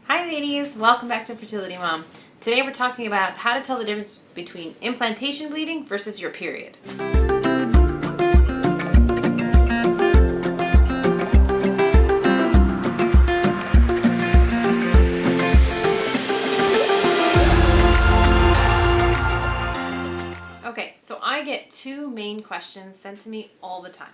Hi ladies, welcome back to Fertility Mom. Today we're talking about how to tell the difference between implantation bleeding versus your period. Okay, so I get two main questions sent to me all the time.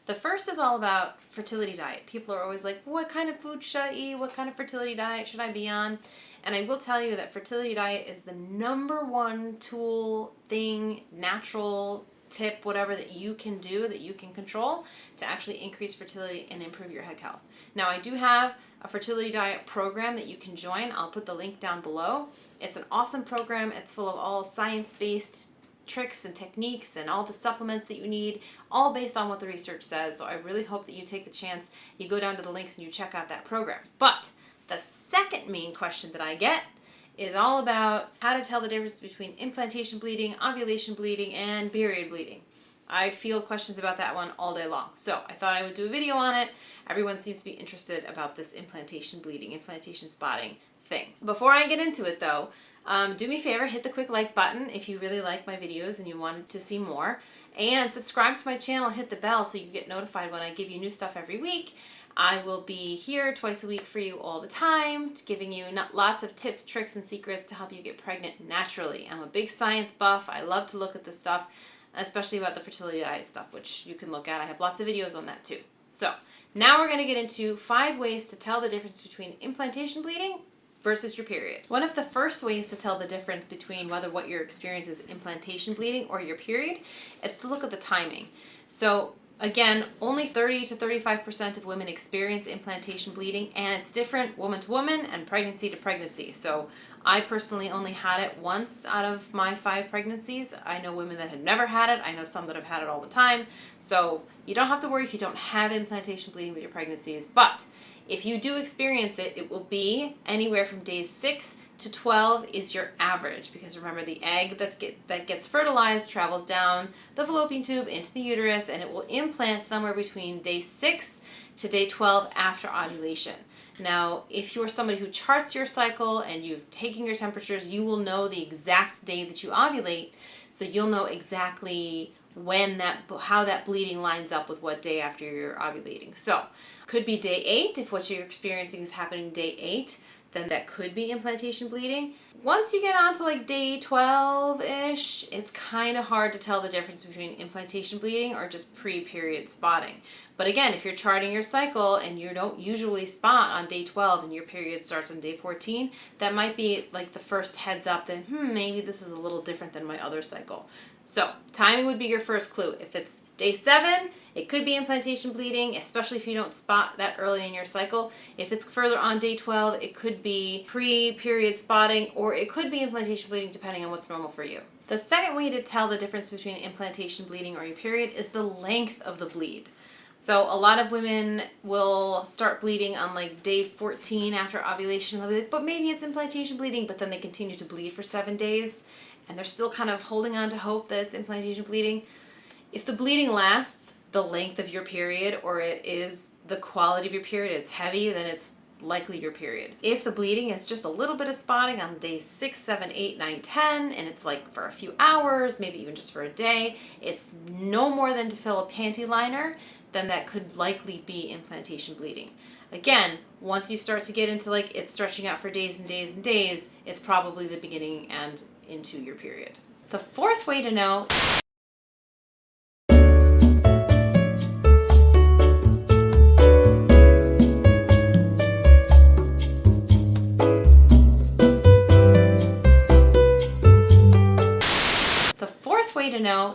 The first is all about fertility diet. People are always like, what kind of food should I eat? What kind of fertility diet should I be on? And I will tell you that fertility diet is the number one tool, thing, natural tip, whatever that you can do, that you can control to actually increase fertility and improve your egg health. Now, I do have a fertility diet program that you can join. I'll put the link down below. It's an awesome program. It's full of all science-based tricks and techniques and all the supplements that you need, all based on what the research says. So I really hope that you take the chance, you go down to the links and you check out that program. But the second main question that I get is all about how to tell the difference between implantation bleeding, ovulation bleeding, and period bleeding. I field questions about that one all day long. So I thought I would do a video on it. Everyone seems to be interested about this implantation bleeding, implantation spotting thing. Before I get into it though, do me a favor, hit the quick like button if you really like my videos and you wanted to see more. And subscribe to my channel, hit the bell so you get notified when I give you new stuff every week. I will be here twice a week for you all the time, giving you lots of tips, tricks, and secrets to help you get pregnant naturally. I'm a big science buff. I love to look at this stuff, especially about the fertility diet stuff, which you can look at. I have lots of videos on that too. So now we're going to get into 5 ways to tell the difference between implantation bleeding versus your period. One of the first ways to tell the difference between whether what you're experiencing is implantation bleeding or your period is to look at the timing. So again, only 30 to 35% of women experience implantation bleeding, and it's different woman to woman and pregnancy to pregnancy. So I personally only had it once out of my 5 pregnancies. I know women that had never had it. I know some that have had it all the time. So you don't have to worry if you don't have implantation bleeding with your pregnancies, but if you do experience it, it will be anywhere from days 6 to 12 is your average, because remember, the egg that gets fertilized travels down the fallopian tube into the uterus, and it will implant somewhere between day 6 to day 12 after ovulation. Now, if you're somebody who charts your cycle and you're taking your temperatures, you will know the exact day that you ovulate, so you'll know exactly how that bleeding lines up with what day after you're ovulating. So could be day 8. If what you're experiencing is happening day 8, then that could be implantation bleeding. Once you get on to like day 12-ish, it's kind of hard to tell the difference between implantation bleeding or just pre-period spotting. But again, if you're charting your cycle and you don't usually spot on day 12 and your period starts on day 14, that might be like the first heads up that, maybe this is a little different than my other cycle. So timing would be your first clue. If it's day 7, it could be implantation bleeding, especially if you don't spot that early in your cycle. If it's further on day 12, it could be pre-period spotting, or it could be implantation bleeding depending on what's normal for you. The second way to tell the difference between implantation bleeding or your period is the length of the bleed. So a lot of women will start bleeding on like day 14 after ovulation. They'll be like, but maybe it's implantation bleeding, but then they continue to bleed for 7 days and they're still kind of holding on to hope that it's implantation bleeding. If the bleeding lasts the length of your period, or it is the quality of your period, it's heavy, then it's likely your period. If the bleeding is just a little bit of spotting on day 6, 7, 8, 9, 10, and it's like for a few hours, maybe even just for a day, it's no more than to fill a panty liner, then that could likely be implantation bleeding. Again, once you start to get into like it's stretching out for days and days and days, it's probably the beginning and into your period. The fourth way to know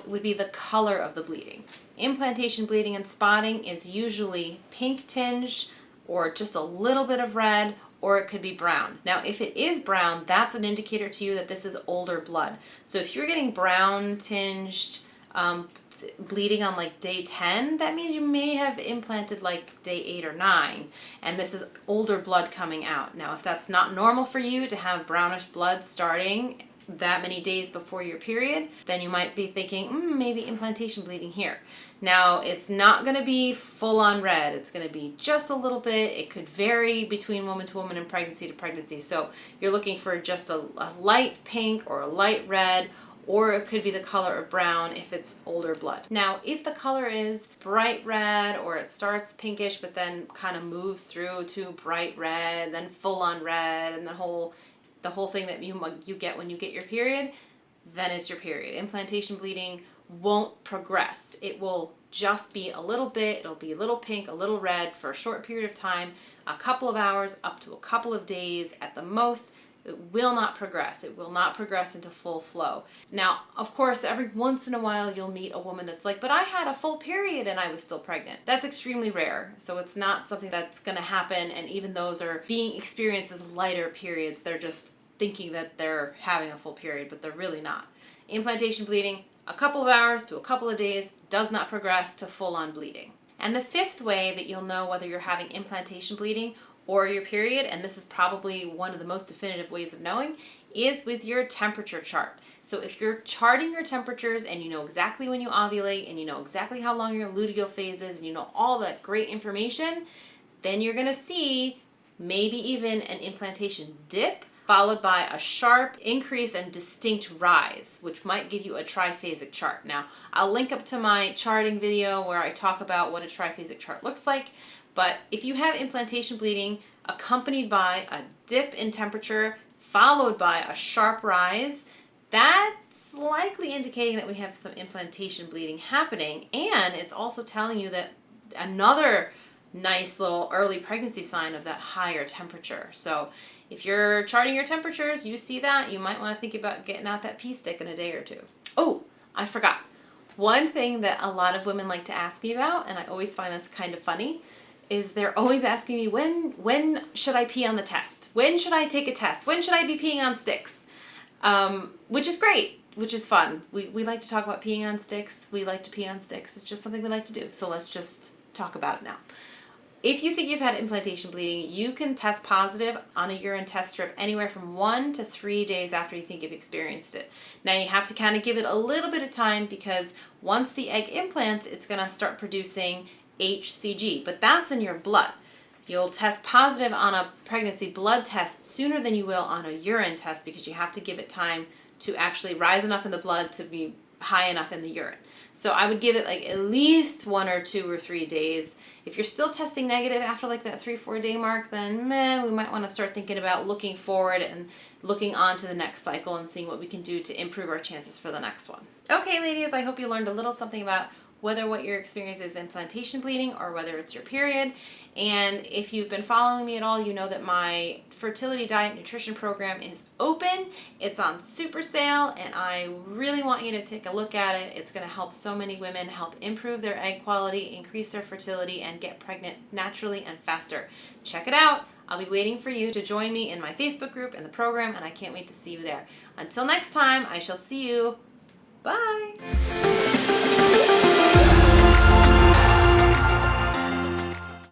would be the color of the bleeding. Implantation bleeding and spotting is usually pink tinge or just a little bit of red, or it could be brown. Now, if it is brown, that's an indicator to you that this is older blood. So if you're getting brown tinged bleeding on like day 10, that means you may have implanted like day 8 or 9, and this is older blood coming out. Now, if that's not normal for you to have brownish blood starting that many days before your period, then you might be thinking, maybe implantation bleeding here. Now, it's not going to be full on red. It's going to be just a little bit. It could vary between woman to woman and pregnancy to pregnancy. So you're looking for just a light pink or a light red, or it could be the color of brown if it's older blood. Now, if the color is bright red, or it starts pinkish but then kind of moves through to bright red, then full on red, and the whole thing that you get when you get your period, then it's your period. Implantation bleeding won't progress. It will just be a little bit, it'll be a little pink, a little red for a short period of time, a couple of hours, up to a couple of days at the most. It will not progress. It will not progress into full flow. Now, of course, every once in a while you'll meet a woman that's like, but I had a full period and I was still pregnant. That's extremely rare. So it's not something that's going to happen. And even those are being experienced as lighter periods. They're just thinking that they're having a full period, but they're really not. Implantation bleeding, a couple of hours to a couple of days, does not progress to full-on bleeding. And the fifth way that you'll know whether you're having implantation bleeding or your period, and this is probably one of the most definitive ways of knowing, is with your temperature chart. So if you're charting your temperatures and you know exactly when you ovulate and you know exactly how long your luteal phase is and you know all that great information, then you're going to see maybe even an implantation dip followed by a sharp increase and distinct rise, which might give you a triphasic chart. Now, I'll link up to my charting video where I talk about what a triphasic chart looks like. But if you have implantation bleeding accompanied by a dip in temperature followed by a sharp rise, that's likely indicating that we have some implantation bleeding happening. And it's also telling you that another nice little early pregnancy sign of that higher temperature. So if you're charting your temperatures, you see that, you might want to think about getting out that pee stick in a day or two. Oh, I forgot. One thing that a lot of women like to ask me about, and I always find this kind of funny, is they're always asking me, when should I pee on the test? When should I take a test? When should I be peeing on sticks? Which is great, which is fun. We like to talk about peeing on sticks. We like to pee on sticks. It's just something we like to do. So let's just talk about it now. If you think you've had implantation bleeding, you can test positive on a urine test strip anywhere from 1 to 3 days after you think you've experienced it. Now you have to kind of give it a little bit of time because once the egg implants, it's going to start producing HCG, but that's in your blood. You'll test positive on a pregnancy blood test sooner than you will on a urine test because you have to give it time to actually rise enough in the blood to be high enough in the urine. So I would give it like at least 1 or 2 or 3 days. If you're still testing negative after like that 3-4 day mark, then we might want to start thinking about looking forward and looking on to the next cycle and seeing what we can do to improve our chances for the next one. Okay, ladies, I hope you learned a little something about whether what your experience is implantation bleeding or whether it's your period. And if you've been following me at all, you know that my fertility diet nutrition program is open. It's on super sale, and I really want you to take a look at it. It's going to help so many women help improve their egg quality, increase their fertility, and get pregnant naturally and faster. Check it out. I'll be waiting for you to join me in my Facebook group and the program, and I can't wait to see you there. Until next time, I shall see you. Bye.